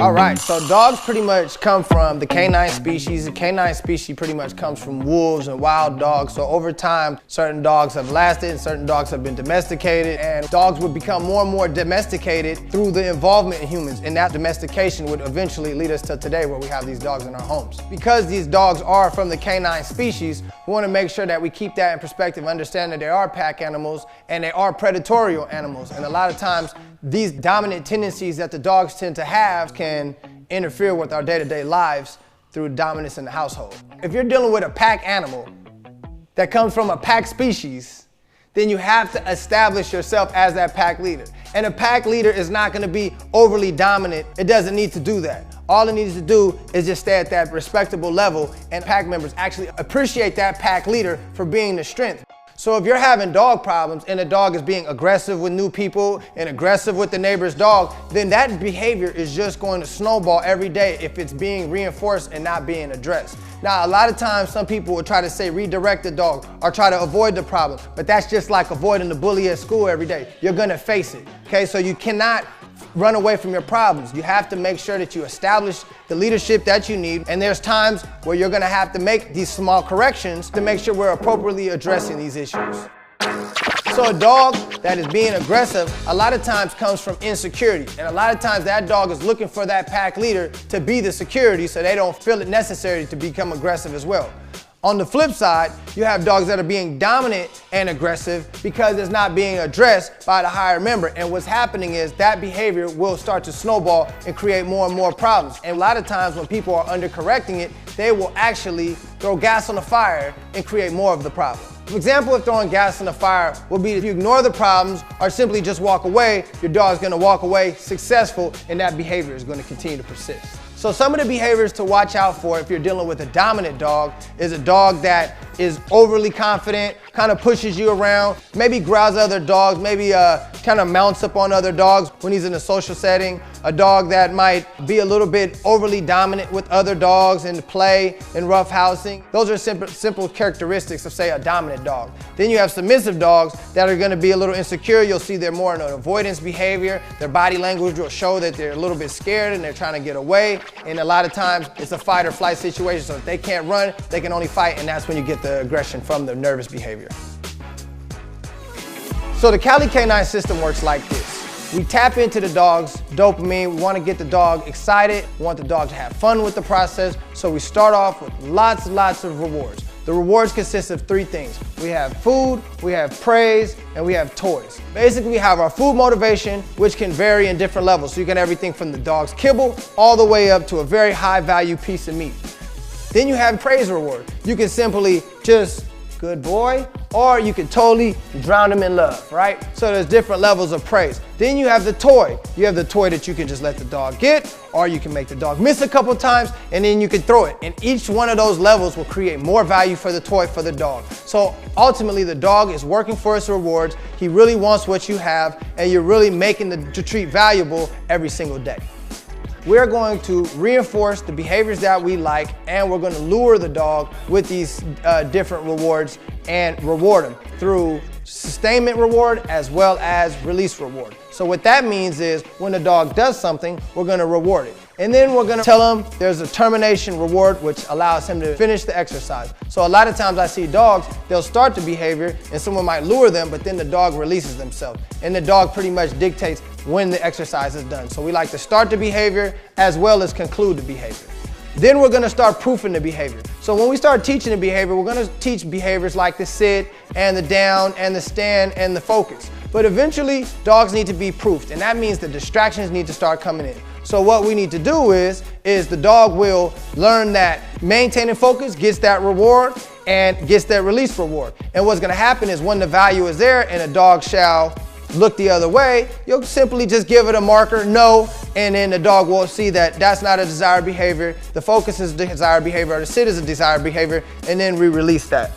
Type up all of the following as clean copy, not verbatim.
All right, so dogs pretty much come from the canine species. The canine species pretty much comes from wolves and wild dogs. So over time, certain dogs have lasted and certain dogs have been domesticated, and dogs would become more and more domesticated through the involvement in humans. And that domestication would eventually lead us to today where we have these dogs in our homes. Because these dogs are from the canine species, we want to make sure that we keep that in perspective, understand that they are pack animals and they are predatory animals. And a lot of times, these dominant tendencies that the dogs tend to have can interfere with our day-to-day lives through dominance in the household. If you're dealing with a pack animal that comes from a pack species, then you have to establish yourself as that pack leader. And a pack leader is not going to be overly dominant. It doesn't need to do that. All it needs to do is just stay at that respectable level, and pack members actually appreciate that pack leader for being the strength. So if you're having dog problems and the dog is being aggressive with new people and aggressive with the neighbor's dog, then that behavior is just going to snowball every day if it's being reinforced and not being addressed. Now, a lot of times some people will try to say redirect the dog or try to avoid the problem, but that's just like avoiding the bully at school every day. You're gonna face it, okay? So you cannot run away from your problems. You have to make sure that you establish the leadership that you need, and there's times where you're gonna have to make these small corrections to make sure we're appropriately addressing these issues. So a dog that is being aggressive a lot of times comes from insecurity, and a lot of times that dog is looking for that pack leader to be the security so they don't feel it necessary to become aggressive as well. On the flip side, you have dogs that are being dominant and aggressive because it's not being addressed by the higher member. And what's happening is that behavior will start to snowball and create more and more problems. And a lot of times when people are undercorrecting it, they will actually throw gas on the fire and create more of the problem. For example of throwing gas on the fire will be if you ignore the problems or simply just walk away, your dog's gonna walk away successful, and that behavior is gonna continue to persist. So some of the behaviors to watch out for if you're dealing with a dominant dog is a dog that is overly confident, kind of pushes you around, maybe growls at other dogs, maybe kind of mounts up on other dogs when he's in a social setting. A dog that might be a little bit overly dominant with other dogs in play and roughhousing. Those are simple characteristics of, say, a dominant dog. Then you have submissive dogs that are going to be a little insecure. You'll see they're more in an avoidance behavior. Their body language will show that they're a little bit scared and they're trying to get away. And a lot of times it's a fight or flight situation. So if they can't run, they can only fight, and that's when you get the aggression from the nervous behavior. So the Cali K9 system works like this. We tap into the dog's dopamine. We want to get the dog excited. We want the dog to have fun with the process. So we start off with lots and lots of rewards. The rewards consist of three things. We have food, we have praise, and we have toys. Basically, we have our food motivation, which can vary in different levels. So you get everything from the dog's kibble all the way up to a very high value piece of meat. Then you have praise reward. You can simply just, good boy, or you can totally drown them in love, right? So there's different levels of praise. Then you have the toy. You have the toy that you can just let the dog get, or you can make the dog miss a couple times, and then you can throw it. And each one of those levels will create more value for the toy for the dog. So ultimately, the dog is working for its rewards. He really wants what you have, and you're really making the treat valuable every single day. We're going to reinforce the behaviors that we like, and we're going to lure the dog with these different rewards and reward them through sustainment reward as well as release reward. So what that means is when the dog does something, we're going to reward it. And then we're going to tell him there's a termination reward, which allows him to finish the exercise. So a lot of times I see dogs, they'll start the behavior and someone might lure them, but then the dog releases themselves. And the dog pretty much dictates when the exercise is done. So we like to start the behavior as well as conclude the behavior. Then we're going to start proofing the behavior. So when we start teaching the behavior, we're going to teach behaviors like the sit and the down and the stand and the focus. But eventually, dogs need to be proofed, and that means the distractions need to start coming in. So what we need to do is the dog will learn that maintaining focus gets that reward and gets that release reward. And what's going to happen is when the value is there and a dog shall look the other way, you'll simply just give it a marker, no, and then the dog will see that that's not a desired behavior, the focus is a desired behavior, or the sit is a desired behavior, and then we release that.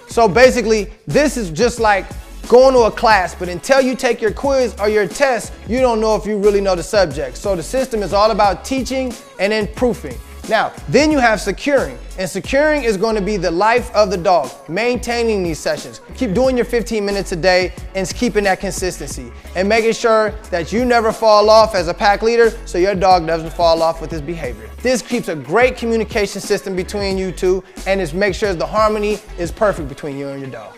So basically, this is just like going to a class, but until you take your quiz or your test, you don't know if you really know the subject. So the system is all about teaching and then proofing. Now, then you have securing, and securing is going to be the life of the dog, maintaining these sessions. Keep doing your 15 minutes a day and keeping that consistency and making sure that you never fall off as a pack leader so your dog doesn't fall off with his behavior. This keeps a great communication system between you two, and it makes sure the harmony is perfect between you and your dog.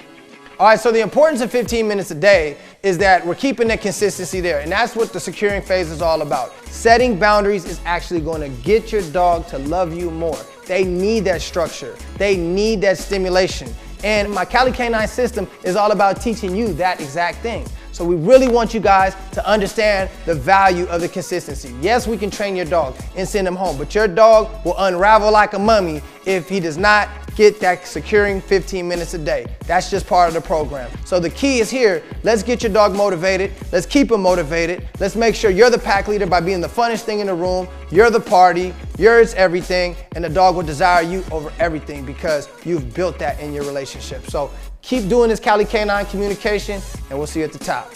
All right, so the importance of 15 minutes a day is that we're keeping that consistency there, and that's what the securing phase is all about. Setting boundaries is actually going to get your dog to love you more. They need that structure. They need that stimulation. And my Cali K9 system is all about teaching you that exact thing. So we really want you guys to understand the value of the consistency. Yes, we can train your dog and send him home, but your dog will unravel like a mummy if he does not get that securing 15 minutes a day. That's just part of the program. So the key is here. Let's get your dog motivated. Let's keep him motivated. Let's make sure you're the pack leader by being the funnest thing in the room. You're the party. You're everything. And the dog will desire you over everything because you've built that in your relationship. So keep doing this Cali K9 communication, and we'll see you at the top.